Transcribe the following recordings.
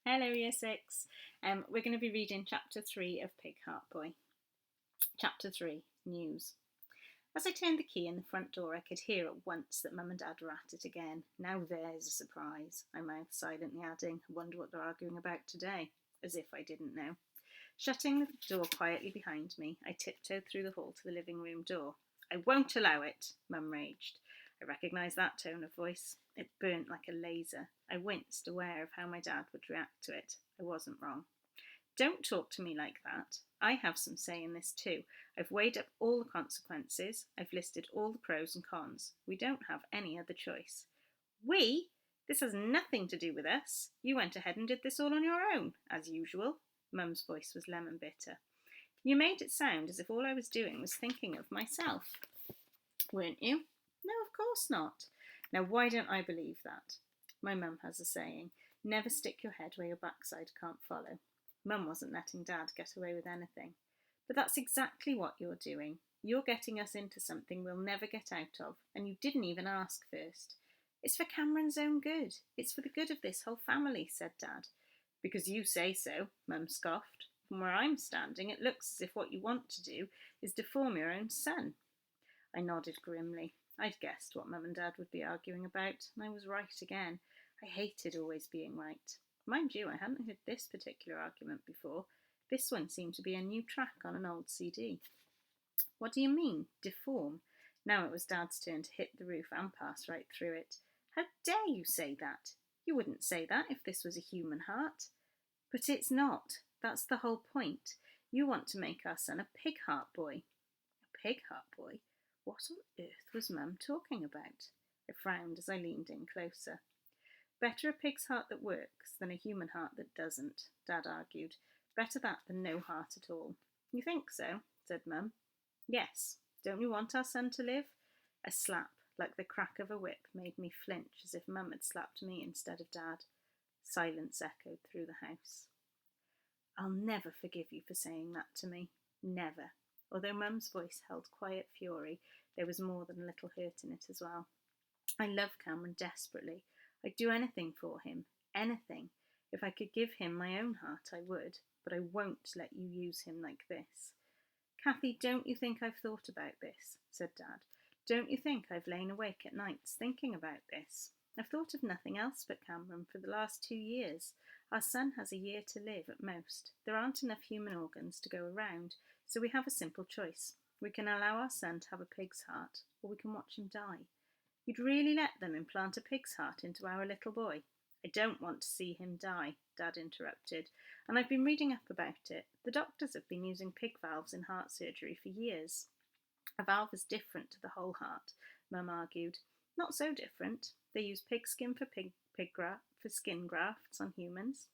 Hello, Year 6. We're going to be reading Chapter 3 of Pig Heart Boy. Chapter 3, News. As I turned the key in the front door, I could hear at once that Mum and Dad were at it again. Now there's a surprise, I mouthed, silently adding, I wonder what they're arguing about today, as if I didn't know. Shutting the door quietly behind me, I tiptoed through the hall to the living room door. I won't allow it, Mum raged. I recognised that tone of voice. It burnt like a laser. I winced, aware of how my dad would react to it. I wasn't wrong. Don't talk to me like that. I have some say in this too. I've weighed up all the consequences. I've listed all the pros and cons. We don't have any other choice. We? This has nothing to do with us. You went ahead and did this all on your own, as usual. Mum's voice was lemon bitter. You made it sound as if all I was doing was thinking of myself. Weren't you? No, of course not. Now, why don't I believe that? My mum has a saying, never stick your head where your backside can't follow. Mum wasn't letting Dad get away with anything. But that's exactly what you're doing. You're getting us into something we'll never get out of, and you didn't even ask first. It's for Cameron's own good. It's for the good of this whole family, said Dad. Because you say so, Mum scoffed. From where I'm standing, it looks as if what you want to do is deform your own son. I nodded grimly. I'd guessed what Mum and Dad would be arguing about, and I was right again. I hated always being right. Mind you, I hadn't heard this particular argument before. This one seemed to be a new track on an old CD. What do you mean, deform? Now it was Dad's turn to hit the roof and pass right through it. How dare you say that? You wouldn't say that if this was a human heart. But it's not. That's the whole point. You want to make our son a pig heart boy. A pig heart boy? What on earth was Mum talking about? I frowned as I leaned in closer. Better a pig's heart that works than a human heart that doesn't, Dad argued. Better that than no heart at all. You think so? Said Mum. Yes. Don't you want our son to live? A slap, like the crack of a whip, made me flinch as if Mum had slapped me instead of Dad. Silence echoed through the house. I'll never forgive you for saying that to me. Never. Although Mum's voice held quiet fury, there was more than a little hurt in it as well. I love Cameron desperately. I'd do anything for him. Anything. If I could give him my own heart, I would. But I won't let you use him like this. Kathy, don't you think I've thought about this? Said Dad. Don't you think I've lain awake at nights thinking about this? I've thought of nothing else but Cameron for the last 2 years. Our son has a year to live at most. There aren't enough human organs to go around, so we have a simple choice. We can allow our son to have a pig's heart, or we can watch him die. You'd really let them implant a pig's heart into our little boy? I don't want to see him die, Dad interrupted, and I've been reading up about it. The doctors have been using pig valves in heart surgery for years. A valve is different to the whole heart, Mum argued. Not so different. They use pig skin for skin grafts on humans.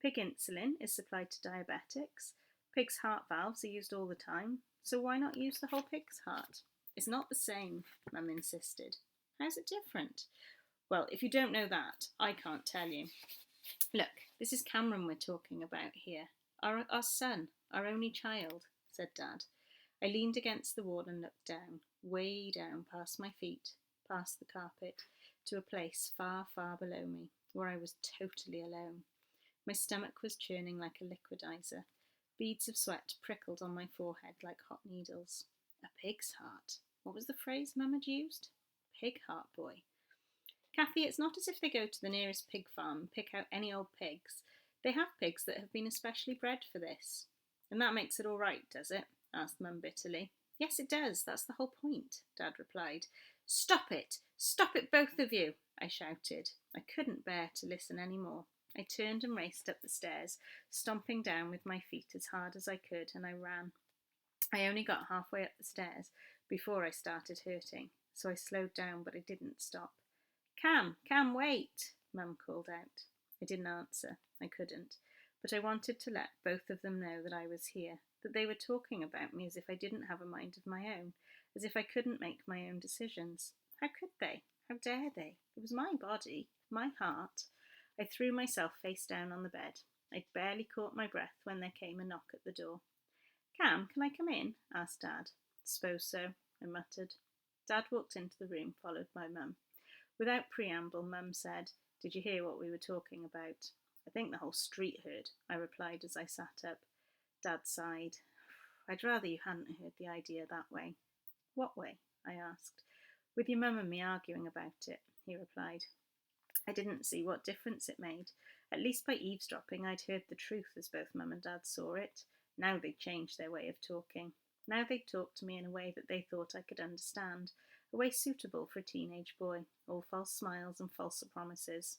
Pig insulin is supplied to diabetics. Pig's heart valves are used all the time, so why not use the whole pig's heart? It's not the same, Mum insisted. How's it different? Well, if you don't know that, I can't tell you. Look, this is Cameron we're talking about here. Our son, our only child, said Dad. I leaned against the wall and looked down, way down past my feet, past the carpet, to a place far, far below me, where I was totally alone. My stomach was churning like a liquidizer. Beads of sweat prickled on my forehead like hot needles. A pig's heart. What was the phrase Mum had used? Pig heart boy. Kathy, it's not as if they go to the nearest pig farm and pick out any old pigs. They have pigs that have been especially bred for this. And that makes it all right, does it? Asked Mum bitterly. Yes, it does. That's the whole point, Dad replied. Stop it! Stop it, both of you! I shouted. I couldn't bear to listen any more. I turned and raced up the stairs, stomping down with my feet as hard as I could, and I ran. I only got halfway up the stairs before I started hurting, so I slowed down, but I didn't stop. Cam, wait! Mum called out. I didn't answer. I couldn't. But I wanted to let both of them know that I was here, that they were talking about me as if I didn't have a mind of my own, as if I couldn't make my own decisions. How could they? How dare they? It was my body, my heart. I threw myself face down on the bed. I'd barely caught my breath when there came a knock at the door. Cam, can I come in? Asked Dad. Suppose so, I muttered. Dad walked into the room, followed by Mum. Without preamble, Mum said, Did you hear what we were talking about? I think the whole street heard, I replied as I sat up. Dad sighed. I'd rather you hadn't heard the idea that way. What way? I asked. With your mum and me arguing about it, he replied. I didn't see what difference it made. At least by eavesdropping I'd heard the truth as both Mum and Dad saw it. Now they'd changed their way of talking. Now they'd talk to me in a way that they thought I could understand, a way suitable for a teenage boy, all false smiles and false promises.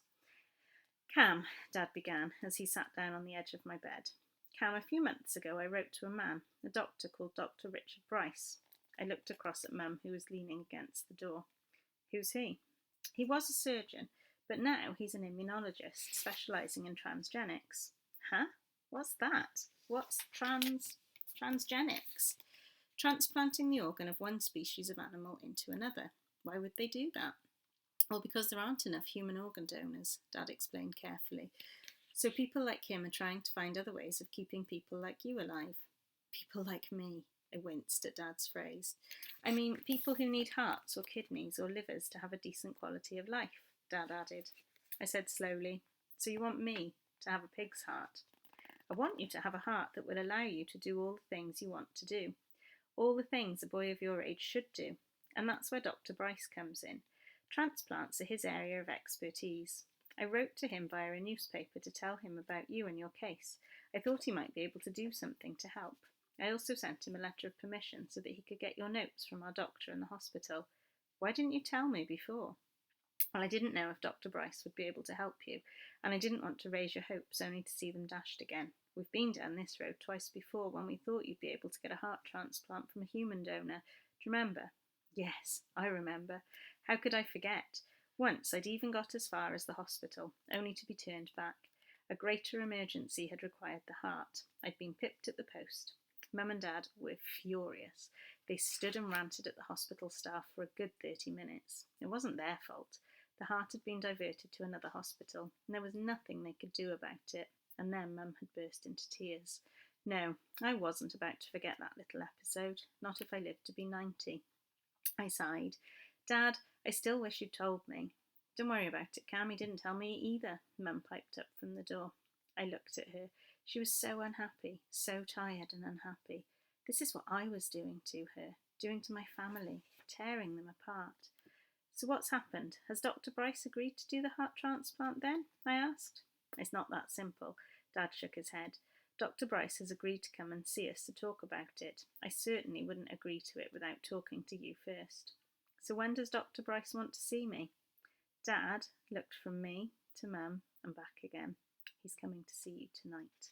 Cam, Dad began, as he sat down on the edge of my bed. Cam, a few months ago I wrote to a man, a doctor called Dr. Richard Bryce. I looked across at Mum, who was leaning against the door. Who's he? He was a surgeon, but now he's an immunologist specialising in transgenics. Huh? What's that? What's transgenics? Transplanting the organ of one species of animal into another. Why would they do that? Well, because there aren't enough human organ donors, Dad explained carefully. So people like him are trying to find other ways of keeping people like you alive. People like me, I winced at Dad's phrase. I mean, people who need hearts or kidneys or livers to have a decent quality of life, Dad added. I said slowly, so you want me to have a pig's heart? I want you to have a heart that will allow you to do all the things you want to do. All the things a boy of your age should do. And that's where Dr. Bryce comes in. Transplants are his area of expertise. I wrote to him via a newspaper to tell him about you and your case. I thought he might be able to do something to help. I also sent him a letter of permission so that he could get your notes from our doctor in the hospital. Why didn't you tell me before? Well, I didn't know if Dr. Bryce would be able to help you, and I didn't want to raise your hopes only to see them dashed again. We've been down this road twice before when we thought you'd be able to get a heart transplant from a human donor. Do you remember? Yes, I remember. How could I forget? Once I'd even got as far as the hospital, only to be turned back. A greater emergency had required the heart. I'd been pipped at the post. Mum and Dad were furious. They stood and ranted at the hospital staff for a good 30 minutes. It wasn't their fault. The heart had been diverted to another hospital, and there was nothing they could do about it. And then Mum had burst into tears. No, I wasn't about to forget that little episode, not if I lived to be 90. I sighed. Dad, I still wish you'd told me. Don't worry about it, Cam, he didn't tell me either, Mum piped up from the door. I looked at her. She was so unhappy, so tired and unhappy. This is what I was doing to her, doing to my family, tearing them apart. So what's happened? Has Dr. Bryce agreed to do the heart transplant then? I asked. It's not that simple. Dad shook his head. Dr. Bryce has agreed to come and see us to talk about it. I certainly wouldn't agree to it without talking to you first. So when does Dr. Bryce want to see me? Dad looked from me to Mum and back again. He's coming to see you tonight.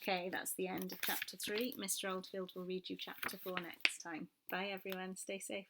Okay, that's the end of chapter 3. Mr. Oldfield will read you chapter 4 next time. Bye everyone, stay safe.